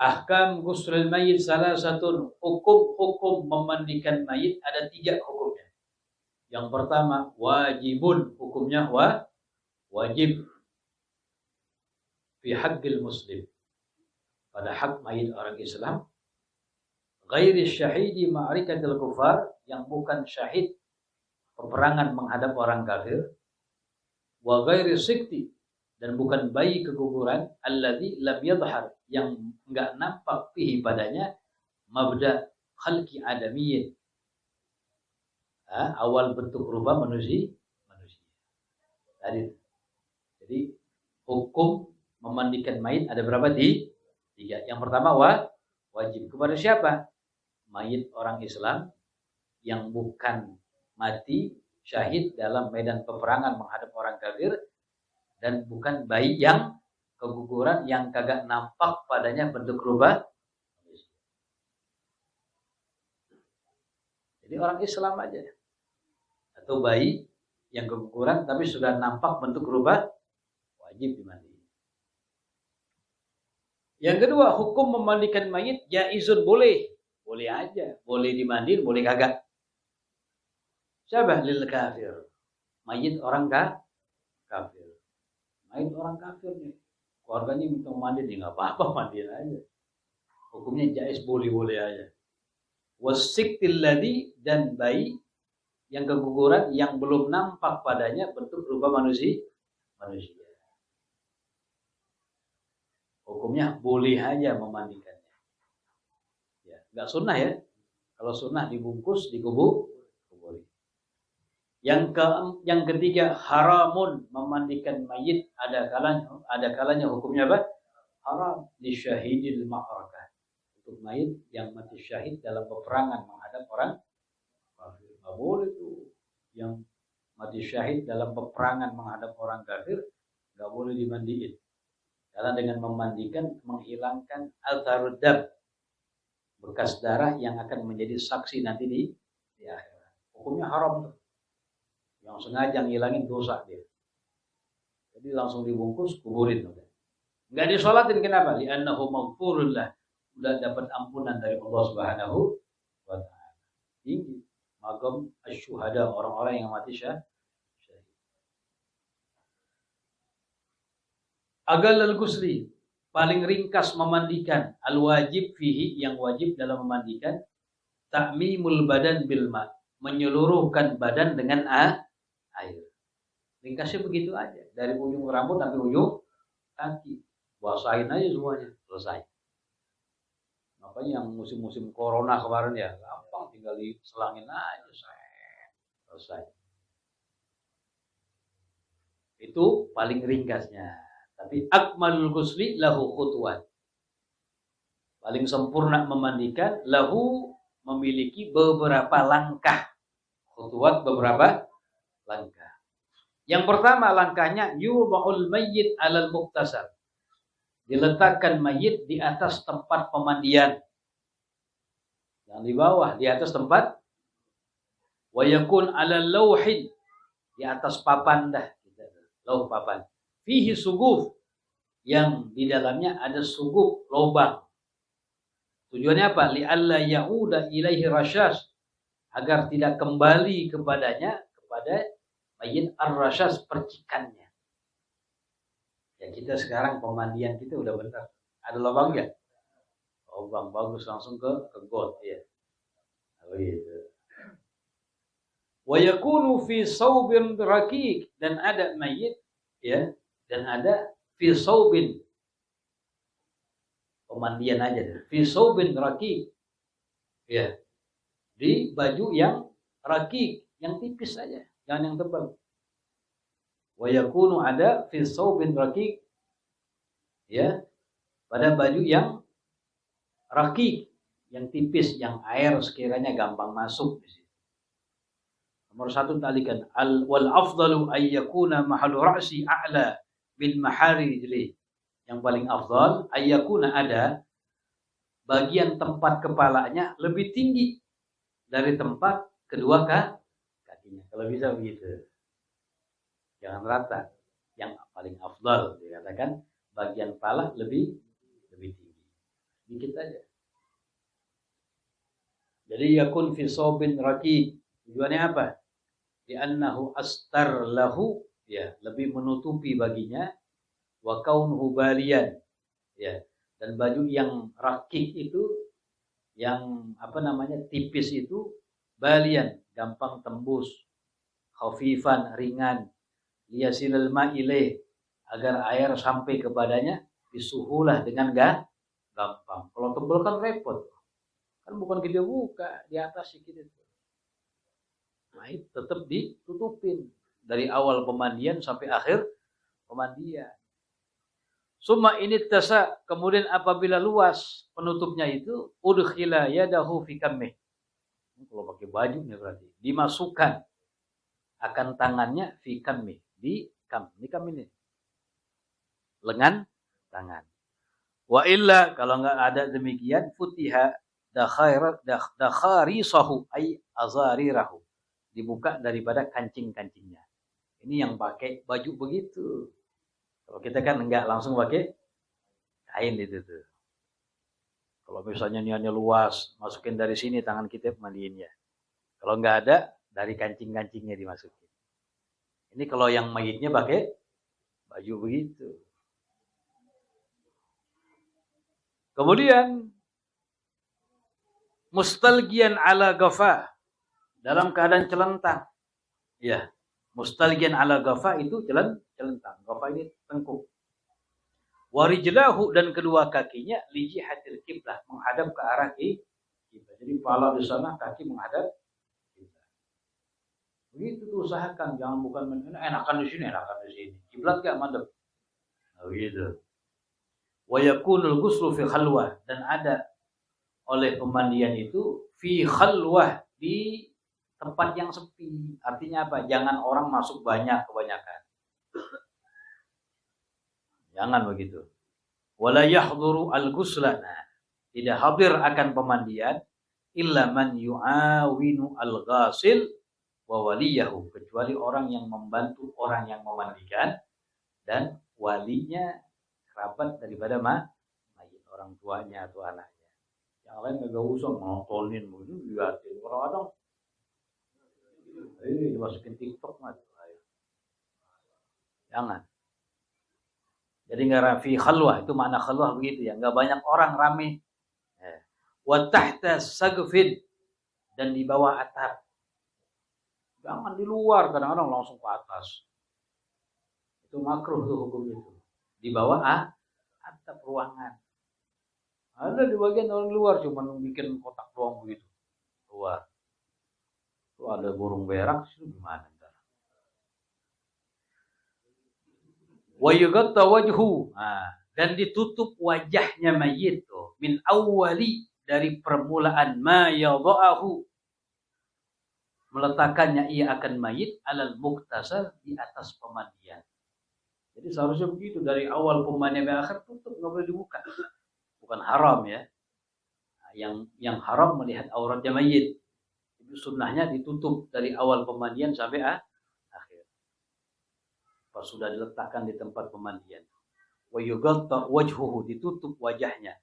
Ahkam ghuslul mayit salah satu hukum memandikan mayit ada 3 hukumnya. Yang pertama wajibun, hukumnya wajib fi haqqil muslim, pada hak mayit orang Islam, ghairi syahidi ma'rikatil kufar, yang bukan syahid peperangan menghadap orang kafir, wa ghairi sikti, dan bukan bayi keguguran, alladzi lam yadhhar, yang enggak nampak fihi padanya mabda khalqi adamiyyin, awal bentuk rupa manusia. Jadi hukum memandikan mayit ada berapa? 3. Yang pertama wajib kepada siapa? Mayit orang Islam yang bukan mati syahid dalam medan peperangan menghadap orang kafir, dan bukan bayi yang keguguran yang kagak nampak padanya bentuk rupa manusia. Jadi orang Islam aja, atau bayi yang keguguran tapi sudah nampak bentuk rupa, wajib dimandikan. Yang kedua, hukum memandikan mayit jaizun, boleh aja, boleh dimandiin, boleh kagak. Syabah lil kafir, mayit orang kafir. Mayit orang kafir nih, keluarganya minta mandiin, ya nggak apa-apa, mandiin aja. Hukumnya jaiz, boleh aja. Wasiktil ladzi, dan bayi yang keguguran yang belum nampak padanya bentuk rupa manusia. Hukumnya boleh aja memandikannya. Ya, nggak sunnah ya. Kalau sunnah dibungkus, dikubur. Yang ketiga, haramun, memandikan mayit ada kalanya hukumnya apa? Haram li syahidil ma'rakah, untuk mayit yang mati syahid dalam peperangan menghadap orang kafir. Nggak boleh tuh yang mati syahid dalam peperangan menghadap orang kafir, nggak boleh dimandiin. Karena dengan memandikan menghilangkan atharud dam, bekas darah yang akan menjadi saksi nanti di akhirat. Hukumnya haram tuh. Yang sengaja ngilangin dosa dia. Jadi langsung dibungkus, kuburin. Enggak disolatin, kenapa? Li'annahu maghfurullah, udah dapat ampunan dari Allah Subhanahu wa ta'ala. Tinggi maqam asy-syuhada, orang-orang yang mati syahid. Agal al-ghusli, paling ringkas memandikan, al-wajib fihi, yang wajib dalam memandikan, ta'mimul badan bil ma, menyeluruhkan badan dengan air. Ringkasnya begitu aja, dari ujung rambut sampai ujung kaki, basahin aja semuanya, selesai. Makanya yang musim-musim corona kemarin ya, gampang, tinggal diselangin aja, selesai. Itu paling ringkasnya. Tapi akmalul ghusli lahu khutwat, paling sempurna memandikan, lahu, memiliki beberapa langkah. Khutwat, beberapa langkah. Yang pertama langkahnya, yudha'ul mayyit 'alal muktasar, diletakkan mayit di atas tempat pemandian, yang di bawah, di atas tempat. Wa yakun 'alal lauhin, di atas papan dah, lauh papan. Fihi suguf, yang di dalamnya ada suguf, lubang. Tujuannya apa? Li'alla ya'uda ilaihi rasyas, agar tidak kembali kepada mayit ar-rasyas, percikannya. Ya kita sekarang pemandian kita udah benar. Ada lubang enggak? Lubang bagus, langsung ke got ya. Begitu. Wa yakunu fi saubin raqiq, dan ada mayit ya, dan ada fi saubin, pemandian aja deh, fi saubin raqiq ya, di baju yang raqiq, yang tipis aja, jangan yang tebal. Wa yakunu, ada fi saubin raqiq ya, pada baju yang raqiq, yang tipis, yang air sekiranya gampang masuk di situ. Nomor 1 talikan wal afdalu ay yakuna mahallu ra'si a'la bil mahari rijli. Yang paling afdal ay yakuna, ada bagian tempat kepalanya lebih tinggi dari tempat kedua kakinya. Kalau bisa begitu. Jangan rata. Yang paling afdal dikatakan bagian kepala lebih tinggi. dikit aja. Jadi yakun fi sobin rakib. Tujuannya apa? Li'annahu astar lahu, ya, lebih menutupi baginya, wa kaunuhu balian, ya, dan baju yang rakik itu, yang tipis itu, balian, gampang tembus, khafifan, ringan, liyasilal ma'ileh, agar air sampai kepadanya bisuhulah, dengan gampang. Kalau tebal kan repot, kan bukan kita buka di atas sedikit itu. Nah, itu tetap ditutupin dari awal pemandian sampai akhir pemandian. Summa ini tasa, kemudian apabila luas penutupnya itu, udkhila yadahu fi kammih. Kalau pakai baju nih berarti dimasukkan akan tangannya fi kammih, di kam ini. Lengan tangan. Wa illa, kalau enggak ada demikian, futiha dakharisahu ay azarirahu, dibuka daripada kancing-kancingnya. Ini yang pakai baju begitu. Kalau kita kan enggak langsung pakai kain itu tuh. Kalau misalnya niatnya luas, masukin dari sini tangan kita mandiinnya. Kalau enggak ada, dari kancing-kancingnya dimasukin. Ini kalau yang mayitnya pakai baju begitu. Kemudian mustalgian ala ghafa, dalam keadaan celentang. Ya, mustalgian ala ghafa itu celentang. Ghafa ini tengkuk. Warijlahu, dan kedua kakinya lijihatil kiblah, menghadap ke arah kiblah. Jadi kepala di sana, kaki menghadap kiblah. Begitu tuh usahakan, jangan bukan enakan di sini. Kiblat enggak madhep. Nah, begitu. Wa yakunul ghuslu fi khalwah, dan ada oleh pemandian itu fi khalwah, di tempat yang sepi. Artinya apa? Jangan orang masuk kebanyakan. Jangan begitu. Wala yahduru al-ghusla, tidak hadir akan pemandian illa man yu'awinu al-ghasil wa waliyahu, kecuali orang yang membantu orang yang memandikan dan walinya, kerabat daripada mayit, orang tuanya atau anaknya. Yang lain enggak usah nontonin begitu, lihatin orang-orang. Dimasukin TikTok mah. Jangan. Jadi enggak rafi khalwah, itu makna khalwah begitu ya, enggak banyak orang, rame. Wa tahta sagfin, dan di bawah atap. Jangan di luar, kadang-kadang langsung ke atas. Itu makruh tuh hukum itu. Di bawah atap ruangan. Ada di bagian orang luar cuma bikin kotak doang begitu. Luar. Itu ada burung berak, itu gimana? Wa yughatta wajhu, dan ditutup wajahnya mayit tuh, min awwali, dari permulaan ma yadha'ahu, meletakkannya ia akan mayit, alal muktasal, di atas pemandian. Jadi seharusnya begitu, dari awal pemandian sampai akhir tutup, nggak boleh dibuka. Bukan haram ya. Yang haram melihat auratnya mayit. Itu sunnahnya ditutup dari awal pemandian sampai akhir. Pas sudah diletakkan di tempat pemandian. Wa yughatta wajhuhu, ditutup wajahnya,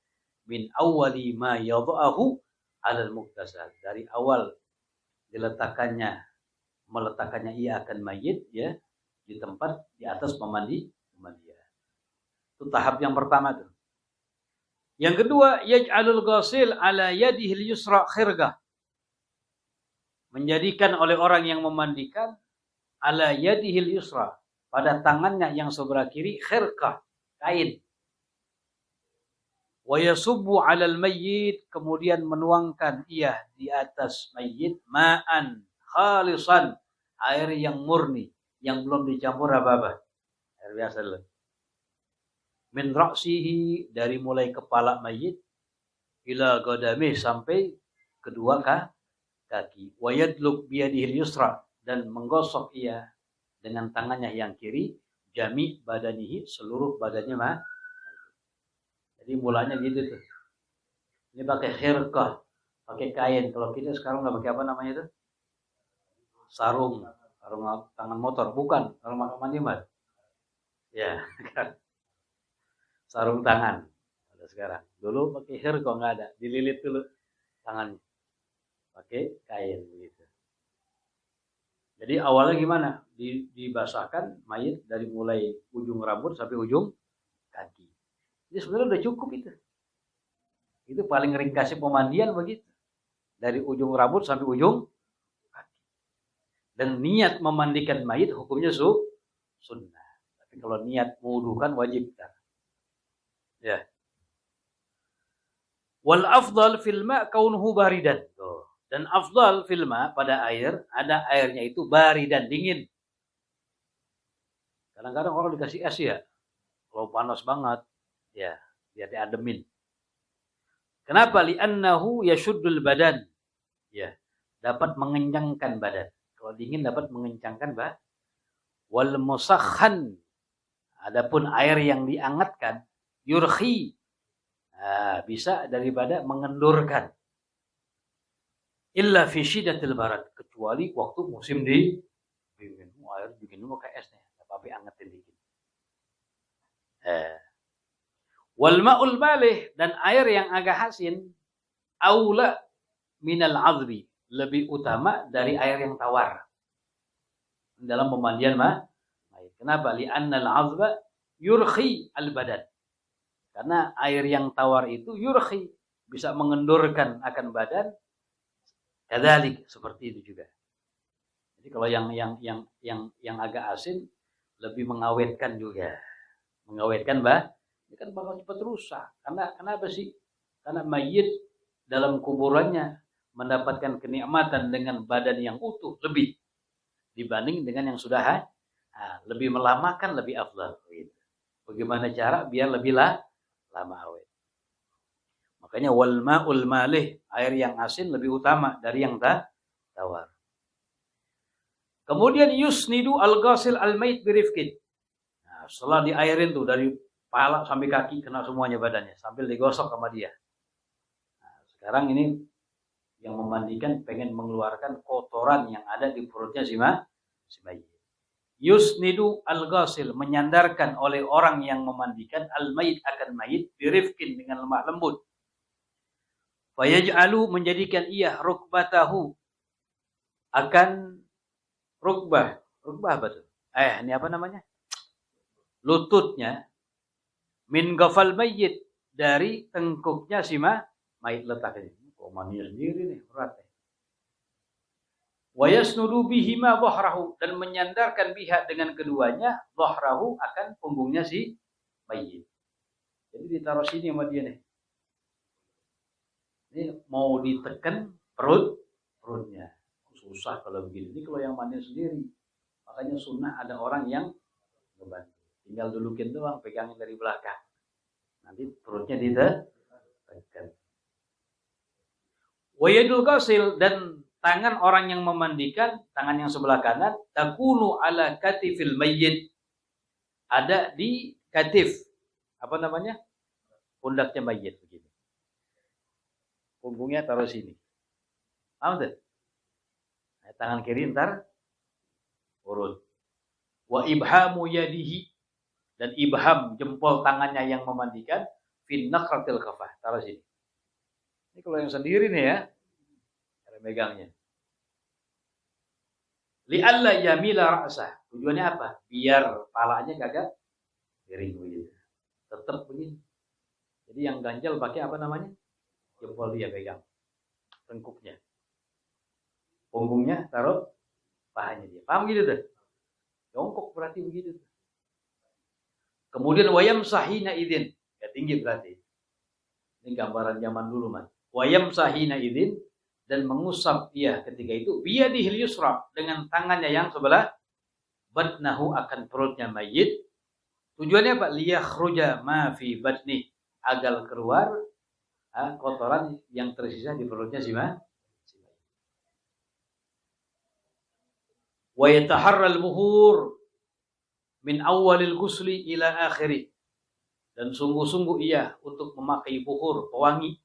min awwali ma yadha'ahu alal muktasal, dari awal meletakkannya ia akan mayit ya, di tempat di atas pemandian. Itu tahap yang pertama tuh. Yang kedua, yaj'alul ghasil ala yadihi al-yusra khirgah, menjadikan oleh orang yang memandikan ala yadihi al-yusra, pada tangannya yang sebelah kiri, khirqah, kain. Wa yasubbu 'alal mayyit, kemudian menuangkan ia di atas mayyit, ma'an khalisan, air yang murni, yang belum dicampur apa-apa. Air biasa dulu. Min ra'sihi, dari mulai kepala mayit, ila qadamih, sampai kedua kaki. Wa yadluk biyadihil yusra, dan menggosok ia dengan tangannya yang kiri, jami' badanihi, seluruh badannya Jadi mulanya gitu tuh. Ini pakai khirqah, pakai kain. Kalau kita sekarang nggak pakai apa namanya itu? Sarung tangan motor, bukan sarung mandi mas. Ya, kan. Sarung tangan. Ada sekarang. Dulu pakai hair kok nggak ada, dililit dulu tangannya pakai kain gitu. Jadi awalnya gimana? Dibasahkan mayit dari mulai ujung rambut sampai ujung kaki. Jadi sebenarnya udah cukup itu. Itu paling ringkasnya pemandian begitu. Dari ujung rambut sampai ujung kaki. Dan niat memandikan mayit hukumnya sunnah. Tapi kalau niat mewudukan wajib. Ya. Wal afdal fil ma' kaunuhu baridan. Tuh. Dan afdal fil ma' pada air, ada airnya itu baridan, dingin. Kadang-kadang orang dikasih es ya. Kalau panas banget, ya, biar diademin. Kenapa? Li'annahu yashuddul badan. Ya, dapat mengencangkan badan. Kalau dingin dapat mengencangkan badan. Wal musakhan. Adapun air yang diangetkan, yurhi. Nah, bisa daripada mengendurkan. Illa fi syiddatil barad, kecuali waktu musim dingin. Air bikin dulu kayak esnya, tapi angetin dikit. Wal ma'ul malih, dan air yang agak asin, aula minal azbi, lebih utama dari air yang tawar dalam pemandian mayit. Kenapa? Li'annal azba yurhi al badan. Karena air yang tawar itu yurhi, bisa mengendurkan akan badan. Kadzalik, seperti itu juga. Jadi kalau yang agak asin lebih mengawetkan juga. Mengawetkan ini kan bakal cepat rusak. Karena kenapa sih? Karena mayit dalam kuburannya mendapatkan kenikmatan dengan badan yang utuh lebih dibanding dengan yang sudah lebih melamakan, lebih afdal. Bagaimana cara biar lebih lama awet? Makanya wal ma'ul malih, air yang asin lebih utama dari yang tawar. Kemudian yusnidu al-ghasil al-mayit birifkin. Nah, setelah diairin tuh dari kepala sampai kaki kena semuanya badannya sambil digosok sama dia. Nah, sekarang ini yang memandikan pengen mengeluarkan kotoran yang ada di perutnya si mayit. Yusnidu al-ghasil, menyandarkan oleh orang yang memandikan al-mayit akan mayit birifkin, dengan lemah lembut. Fayaj'alu, menjadikan ia rukbatahu, akan rukbah apa tuh? Ini apa namanya? Lututnya, min ghafal mayyit, dari tengkuknya si mayit letak ini. Kok mani sendiri nih, berat. Wa yasnudu bihima dhahrahu, dan menyandarkan biha dengan keduanya dhahrahu, akan punggungnya si mayit. Jadi ditaruh sini sama dia nih. Ini mau ditekan perutnya. Susah kalau begini. Ini kalau yang mandi sendiri. Makanya sunnah ada orang yang membantu. Tinggal dulukin doang, pegangin dari belakang. Nanti perutnya ditekan. Wa yadul ghasil, dan tangan orang yang memandikan, tangan yang sebelah kanan, takunu ala katifil mayyit, ada di katif. Apa namanya? Pundaknya mayit begini. Punggungnya taruh sini. Paham tuh? Nah, tangan kiri ntar urut. Wa ibhamu yadihi, dan ibham jempol tangannya yang memandikan, fin naqratil kafah, taruh sini. Ini kalau yang sendiri nih ya, cara megangnya. Li'alla yamila ra'sah. Tujuannya apa? Biar palanya kagak miring begitu. Tetap begini. Jadi yang ganjal pakai apa namanya? Jempol dia pegang. Tengkuknya. Punggungnya taruh pahanya dia. Paham gitu tuh? Jongkok berarti begitu tuh. Kemudian wayam sahina idin. Ya tinggi berarti. Ini gambaran zaman dulu man. Wayam sahina idin, dan mengusap dia ketika itu biyadihil yusra, dengan tangannya yang sebelah, batnahu, akan perutnya mayit. Tujuannya apa? Liyakhruja ma fi batni, agar keluar kotoran yang tersisa di perutnya si mayit. Wa yataharral buhur min awalil ghusli ila akhiri, dan sungguh-sungguh ia untuk memakai buhur, pewangi,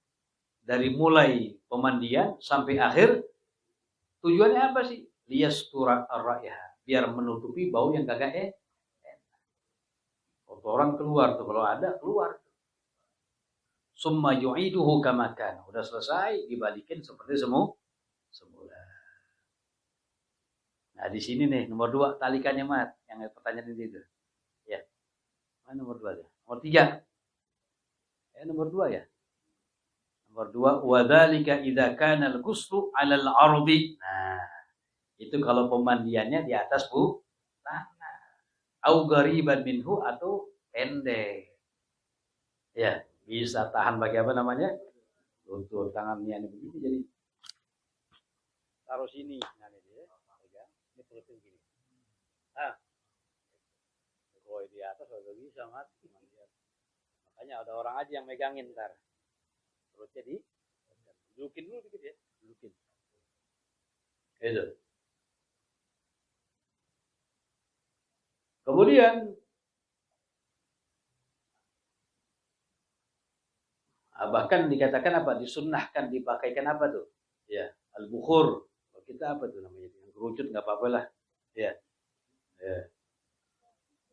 dari mulai pemandian sampai akhir. Tujuannya apa sih? Liyastura ar-ra'ihah, biar menutupi bau yang kagak enak. Kotoran keluar tuh, kalau ada keluar. summa yu'iduhu kama kana. Udah selesai, dibalikin seperti semula. Nah, di sini nih nomor 2 talikannya Mat, yang pertanyaan itu. Ya. Mana nomor 2 ya? Nomor 3. Nomor 2 ya. Nomor 2, wa dzalika idza kana al-ghuslu 'ala al-ardi. Nah, itu kalau pemandiannya di atas tanah. Au ghariban minhu atau pendek. Ya, bisa tahan bagi apa namanya? Luntur tangannya ini begitu jadi taruh sini. Nah, ini dia. Pegang, ini pelutin gini. Ah. Kalau di atas udah bisa mati. Makanya ada orang aja yang megangin ntar. Perutnya dulukin dulu dikit ya. Dulukin. Itu. Kemudian bahkan dikatakan apa? Disunnahkan dipakaikan apa tuh? Ya, al-bukhur. Kalau kita apa tuh namanya? Yang kerucut nggak apa-apa lah. Ya. Ya.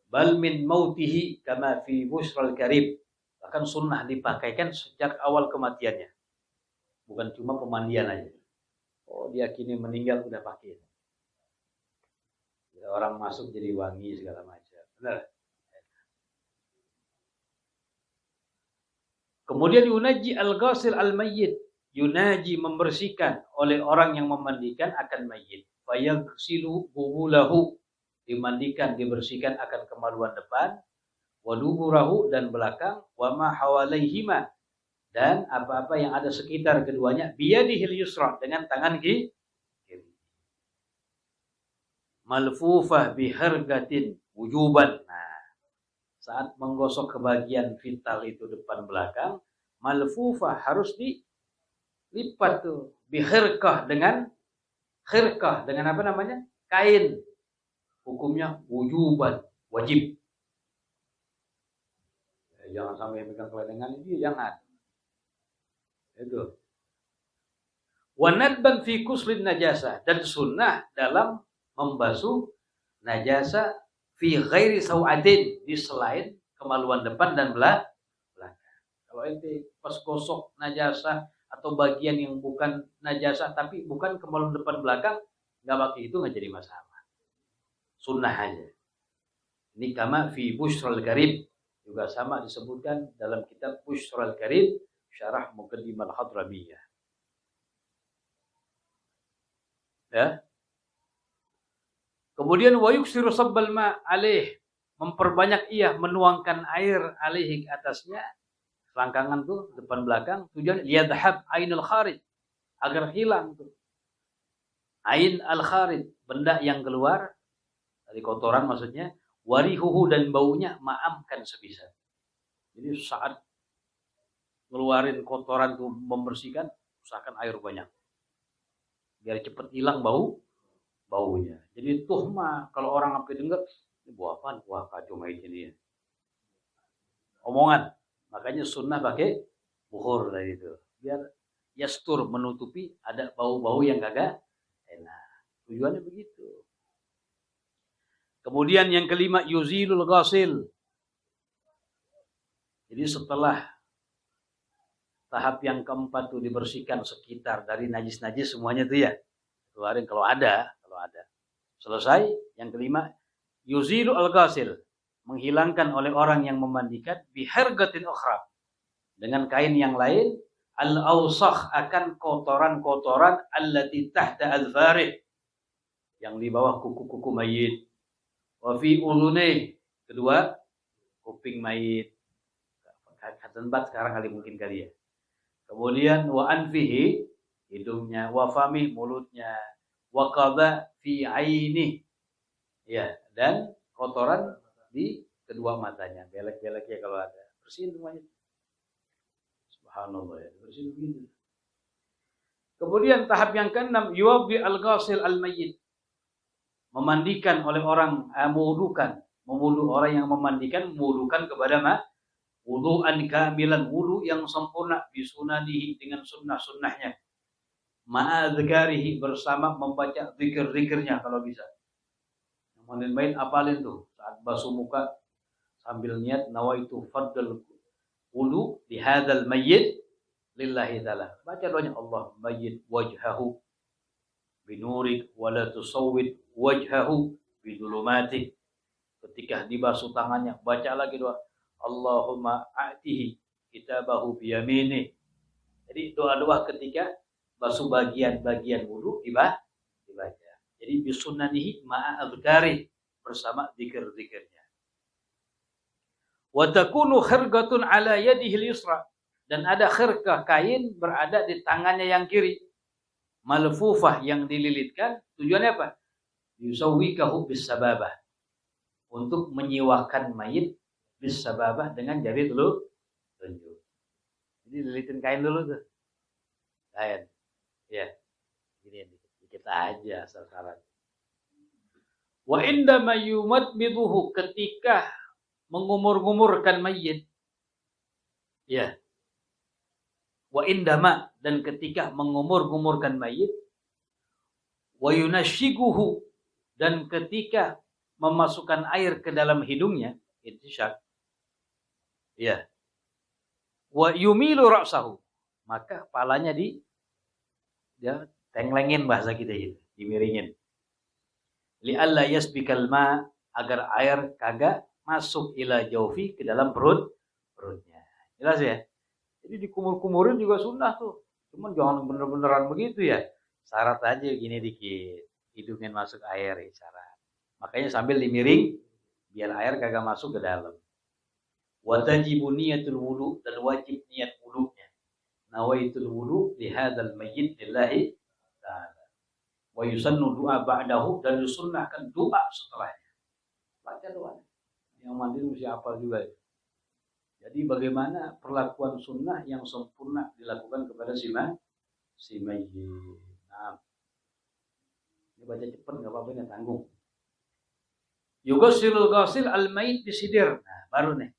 Bal min mautihi kama fi busyral karib. Bahkan sunnah dipakaikan sejak awal kematiannya. Bukan cuma pemandian aja. Oh, dia kini meninggal udah pakai. Orang masuk jadi wangi segala macam. Benar. Kemudian yunaji al-ghasil al-mayyit. Yunaji membersihkan oleh orang yang memandikan akan mayyit. Fayaghsilu buhulahu. Dimandikan, dibersihkan akan kemaluan depan. Waduburahu dan belakang. Wama hawalaihima. Dan apa-apa yang ada sekitar keduanya. Biyadihil yusra. Dengan tangan kiri. Malfufah bihargatin wujuban. Nah, saat menggosok kebagian vital itu depan belakang, malfufah harus dilipat tuh bihirkah dengan apa namanya? Kain. Hukumnya wujuban, wajib. Jangan sampai pegang keledengan itu, jangan. Itu. Wa nadban fi kuslin najasah, dan sunnah dalam membasuh najasa fi ghairi sawatin, di selain kemaluan depan dan belakang. Kalau ente pas gosok najasa atau bagian yang bukan najasa tapi bukan kemaluan depan belakang, nggak pakai itu nggak jadi masalah. Sunnah aja. Ini kama fi busyral karib, juga sama disebutkan dalam kitab Busyral Karib Syarah Muqaddimah Al-Hadramiyah. Ya. Kemudian wa yuksiru sabbal ma alaih, memperbanyak ia menuangkan air alaihi atasnya, selangkangan tuh depan belakang, tujuan liyadhhab ainul kharij, agar hilang tuh ain al kharij, benda yang keluar dari kotoran maksudnya, warihuhu, dan baunya ma'amkan sebisa. Jadi saat ngeluarin kotoran tuh membersihkan, usahakan air banyak biar cepat hilang baunya. Jadi tuh mah kalau orang sampai dengar ini bau apaan? Wah, kacau main ini ya. Omongan. Makanya sunnah pakai bukhur tadi itu. Biar yastur, menutupi ada bau-bau yang kagak enak. Tujuannya begitu. Kemudian yang kelima, yuzilul ghasil. Jadi setelah tahap yang keempat tuh dibersihkan sekitar dari najis-najis semuanya tuh ya. Keluarin kalau ada. Selesai, yang kelima, yuzilu al-ghasil, menghilangkan oleh orang yang memandikan bihargatin ukhra, dengan kain yang lain, al-awsakh, akan kotoran-kotoran allati tahta al-farih, yang di bawah kuku-kuku mayit, wa fi ulunai, kedua kuping mayit, tempat sekarang kali ya. Kemudian wa anfihi, hidungnya, wa famih, mulutnya, wa qadha fi aini, ya, dan kotoran di kedua matanya, belek-belek ya kalau ada, bersihin semuanya. Subhanallah ya, bersihin begini. Kemudian tahap yang keenam, yuwabbi al-ghasil al-mayyit, memandikan oleh orang, memudu orang yang memandikan, memudukan kepada wudu'an kamilan, wudu yang sempurna, bisunanihi, dengan sunnah-sunnahnya, ma'adzkarihi, bersama membaca zikir-zikirnya kalau bisa. Main apalin tuh saat basuh muka sambil niat nawaitu faddal wudu di hadzal mayyit lillahi ta'ala. Baca doanya Allah mayyit wajhahu binurik wa la tusawwid wajhahu bidulumatik. Ketika dibasuh tangannya, baca lagi doa Allahumma a'tihi kitabahu biyamini. Jadi doa-doa ketika basuh bagian-bagian wudu dibaca. Jadi bisunanihi ma'a adhkari, bersama zikir-zikirnya. Wa takunu khirqatun ala yadihi al-yusra, dan ada khirqah kain berada di tangannya yang kiri. Malfufah yang dililitkan, tujuannya apa? Yusawwikahu bis sababah, untuk menyiwakan mayit bis sababah dengan jari tunjuk. Jadi lilitin kain dulu tuh. Kain. Ya. Gini dikit aja asal-asalan. Wa indama yumadmiduhu, ketika mengumur-ngumurkan mayit. Ya. Wa indama, dan ketika mengumur-ngumurkan mayit. Wa yunashiguhu, dan ketika memasukkan air ke dalam hidungnya, intisyak. Ya. Wa yumilu ra'sahu, maka kepalanya dia tenglengin, bahasa kita gitu, dimiringin. Li'alla yasbikal ma, agar air kagak masuk ila jaufi, ke dalam perutnya. Jelas ya? Jadi dikumur-kumurin juga sunnah tuh. Cuman jangan bener-beneran begitu ya. Syarat aja gini dikit. Hidungin masuk air ya syarat. Makanya sambil dimiring biar air kagak masuk ke dalam. Wa tajibu niyatul wudu, dan wajib niat wudunya. Nawaitul wudu li hadzal mayyit lillahi ta'ala. Wa yusannu du'a ba'dahu, dan disunnahkan doa setelahnya. Baca doa. Yang mandi mesti hafal juga. Jadi bagaimana perlakuan sunnah yang sempurna dilakukan kepada si mayyit. Nah, ini baca cepat enggak apa-apa, ini tanggung. Yughsilul ghasil al-mayyit bisidir. Nah, baru nih.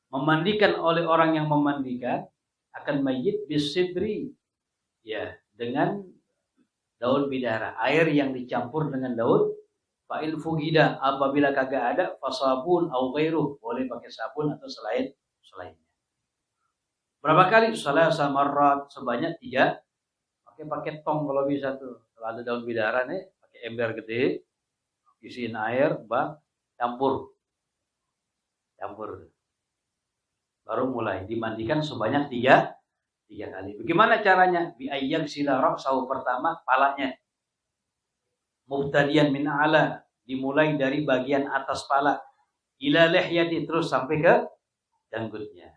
Memandikan oleh orang yang memandikan akan mayit bisidri, ya, dengan daun bidara, air yang dicampur dengan daun. Fa'il fugida, apabila kagak ada, fasabun au ghairuh, boleh pakai sabun atau selainnya. Berapa kali? Salasa marrat, sebanyak 3. Pakai tong kalau bisa tuh. Kalau ada daun bidara nih, pakai ember gede, isiin air, campur. Baru mulai dimandikan sebanyak 3 kali. Bagaimana caranya? Bi ayyak sila ra'sahu, pertama palanya. Mubtadiyan min a'la, dimulai dari bagian atas pala, ila lihyati, terus sampai ke janggutnya.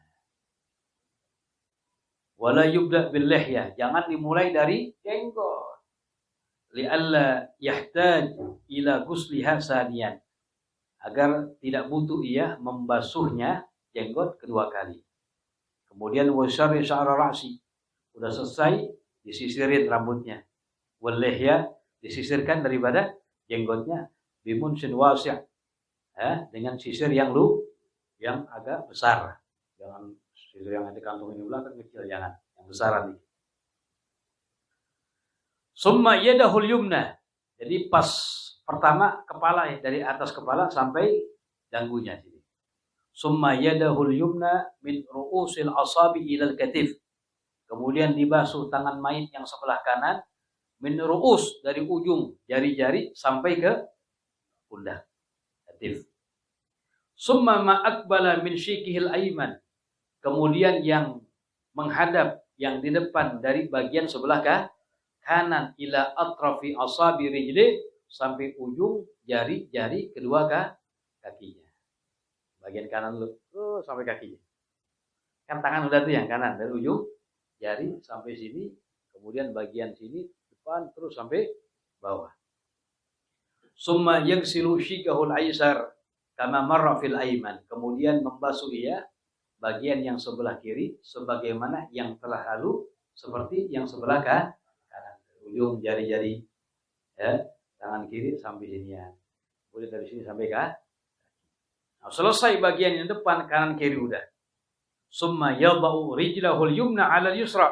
Wala yubda bil lihyah, jangan dimulai dari jenggot. Li'alla yahtaj ila ghusliha saniyan, agar tidak butuh ia membasuhnya jenggot kedua kali. Kemudian wasyari sya'ra ra'si, udah selesai disisirin rambutnya. Wal lihya, disisirkan daripada jenggotnya, bimunsin wasi', dengan sisir yang agak besar. Jangan sisir yang ada kantung ini belakang kecil, jangan, yang besaran nih. Summa yadahul yumna, jadi pas pertama kepala ya, dari atas kepala sampai dagunya sini. Summa yadahul yumna min ru'usil asabi ilal katif, kemudian dibasuh tangan mayit yang sebelah kanan, min ru'us, dari ujung jari-jari sampai ke pundak, katif. Summa ma'akbala min syikihil ayman, kemudian yang menghadap, yang di depan dari bagian sebelah kanan, ila atrafi asabi rijli, sampai ujung jari-jari kedua kakinya. Bagian kanan dulu, sampai kakinya. Kan tangan udah tuh yang kanan, dari ujung jari sampai sini, kemudian bagian sini depan terus sampai bawah. Summa yaghsilu shikahul aisar kama marra fil ayman, kemudian membasuh ia bagian yang sebelah kiri sebagaimana yang telah lalu, seperti yang sebelah kanan, ujung jari-jari ya, tangan kiri sampai sini ya. Boleh dari sini sampai ke. Nah, selesai bagian yang depan, kanan kiri udah. Summa yadau rijlahul yumna 'ala al-yusra,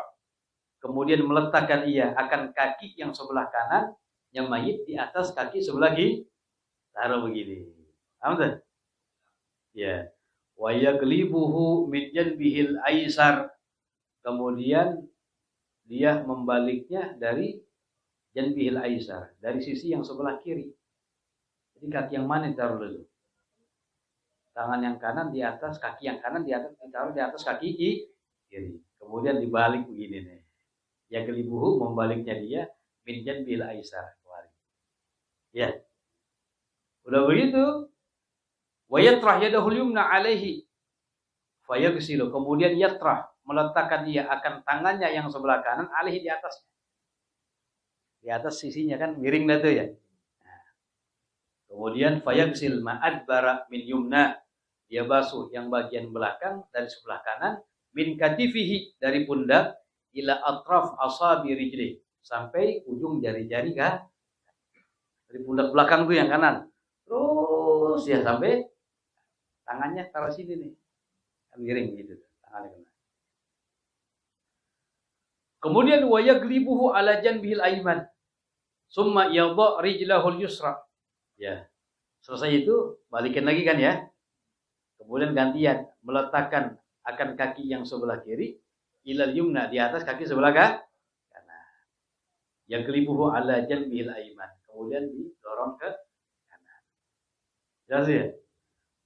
kemudian meletakkan ia akan kaki yang sebelah kanan yang mayit di atas kaki sebelah kiri. Taruh begini. Paham tak? Ya. Wa yaglibuhu min janbihil aisar. Kemudian dia membaliknya dari janbihil aisar, dari sisi yang sebelah kiri. Jadi kaki yang mana ditaruh dulu? Tangan yang kanan di atas, kaki yang kanan di atas, ditaruh di atas kaki kiri. Kemudian dibalik begini nih. Yaglibuhu, membaliknya dia min janbihil aisar. Ya. Udah begitu, wa yatrah yadahul yumna alaihi fayaghsilu. Kemudian yatrah, meletakkan dia akan tangannya yang sebelah kanan alaihi, di atasnya. Di atas sisinya kan miring dah tuh ya. Nah. Kemudian fayaghsil ma'adbara min yumna. Dia basuh yang bagian belakang dari sebelah kanan, min katifihi, dari pundak, ila atraf asabi rijli, sampai ujung jari-jari kah? Dari pundak belakang tuh yang kanan. Terus ya sampai tangannya taruh sini nih. Kan miring gitu tangannya kena. Kemudian wa yaglibuhu ala janbihil ayman. Summa yadha rijlahul yusra. Ya. Selesai itu balikin lagi kan ya. Kemudian gantian meletakkan akan kaki yang sebelah kiri ilal yumna, di atas kaki sebelah kanan. Yaglibuhu ala janbihil ayman. Kemudian didorong ke kanan. Jelas ya?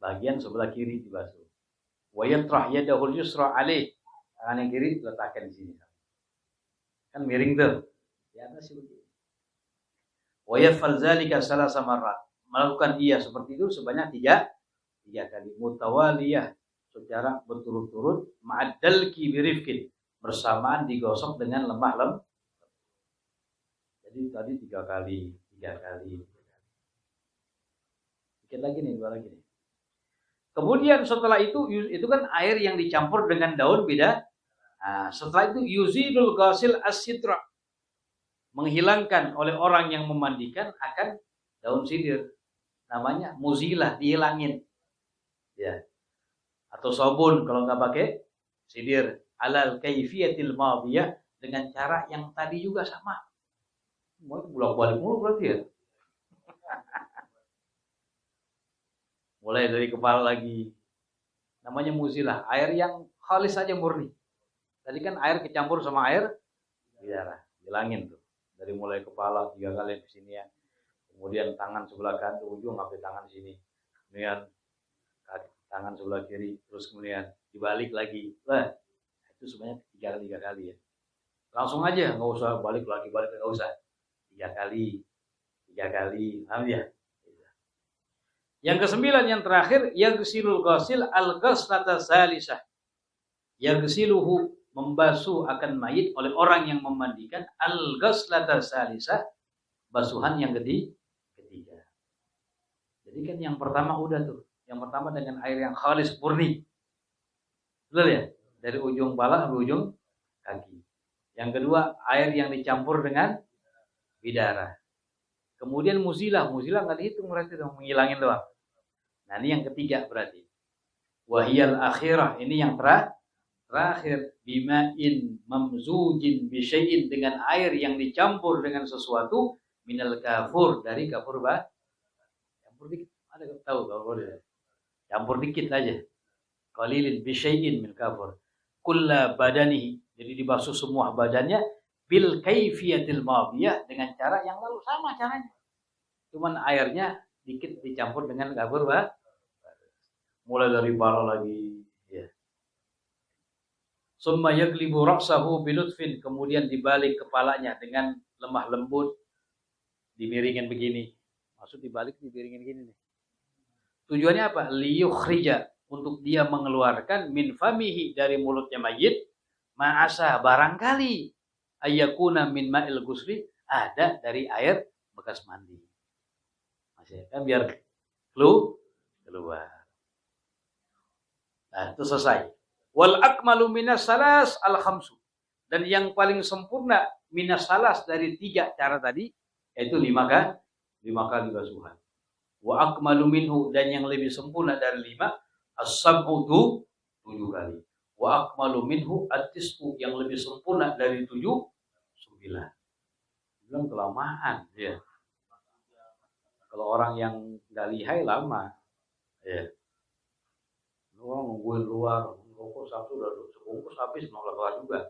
Bagian sebelah kiri dibasuh. Wa yatrah yadahul yusra alaih. Tangan yang kiri letakkan di sini. Kan miring tuh. Di atas seperti itu. Wa yaf'al dzalika salasa marrat. Melakukan ia seperti itu sebanyak tiga kali. Mutawaliyah, secara berturut-turut, ma'addalki birifkin, bersamaan digosok dengan lemah. Jadi tadi 3 kali. Dikit lagi nih, 2 lagi nih. Kemudian setelah itu kan air yang dicampur dengan daun beda. Nah, setelah itu yuzidul ghasil as-sidra, menghilangkan oleh orang yang memandikan akan daun sidir. Namanya muzilah, dihilangin. Ya. Atau sabun kalau nggak pakai sidir, alal kaifiyatil madiyah, dengan cara yang tadi juga sama. Mau bolak-balik mulu berarti ya. Mulai dari kepala lagi. Namanya muzilah, air yang khalis saja, murni. Tadi kan air kecampur sama air biara, hilangin tuh. Dari mulai kepala 3 kali ke sini ya. Kemudian tangan sebelah kanan ke ujung sampai tangan sini. Kemudian tangan sebelah kiri, terus kemudian dibalik lagi. Lah, itu sebanyak 3 kali ya. Langsung aja, nggak usah balik lagi, nggak usah. 3 kali. Paham ya? Yang ke-9, yang terakhir, yaghsilul ghasil al-ghaslata salisah. Yaghsiluhu, membasuh akan mayit oleh orang yang memandikan, al-ghaslata salisah, basuhan yang ketiga. Jadi kan yang pertama udah tuh. Yang pertama dengan air yang khalis, murni. Betul ya? Dari ujung kepala sampai ujung kaki. Yang kedua, air yang dicampur dengan bidara. Kemudian muzilah nggak dihitung berarti dong, menghilangin doang. Nah, ini yang ketiga berarti. Wahiyal akhirah, ini yang terakhir, bima'in mamzujin bisyai'in, dengan air yang dicampur dengan sesuatu, minal kafur, dari kafur campur dikit. Ada tahu kafur ya? Campur dikit aja. Qalilin bisyai'in min kafur. Kulla badanihi, jadi dibasuh semua badannya, bil kaifiyatil madiyah, dengan cara yang lalu sama caranya. Cuman airnya dikit dicampur dengan kafur mulai dari kepala lagi ya. Summa yaglibu ra'sahu bilutfin, kemudian dibalik kepalanya dengan lemah lembut, dimiringin begini. Maksud dibalik dimiringin gini nih. Tujuannya apa? Liyukhrija, untuk dia mengeluarkan min famihi, dari mulutnya mayit, ma'asa, barangkali ayyakuna min ma'il ghusli, ada dari air bekas mandi. Masih kan biar keluar. Nah, itu selesai. Wal akmalu minas salas al khamsu, dan yang paling sempurna minas salas, dari 3 cara tadi, yaitu 5 kali basuhan. Wa akmalu minhu, dan yang lebih sempurna dari 5, as-sab'u, 7 kali. Wa akmalu minhu at-tis'u, yang lebih sempurna dari 7, 9. Bilang kelamaan ya. Kalau orang yang nggak lihai lama ya. orang nungguin luar, rokok satu udah sebungkus habis mau lepas juga.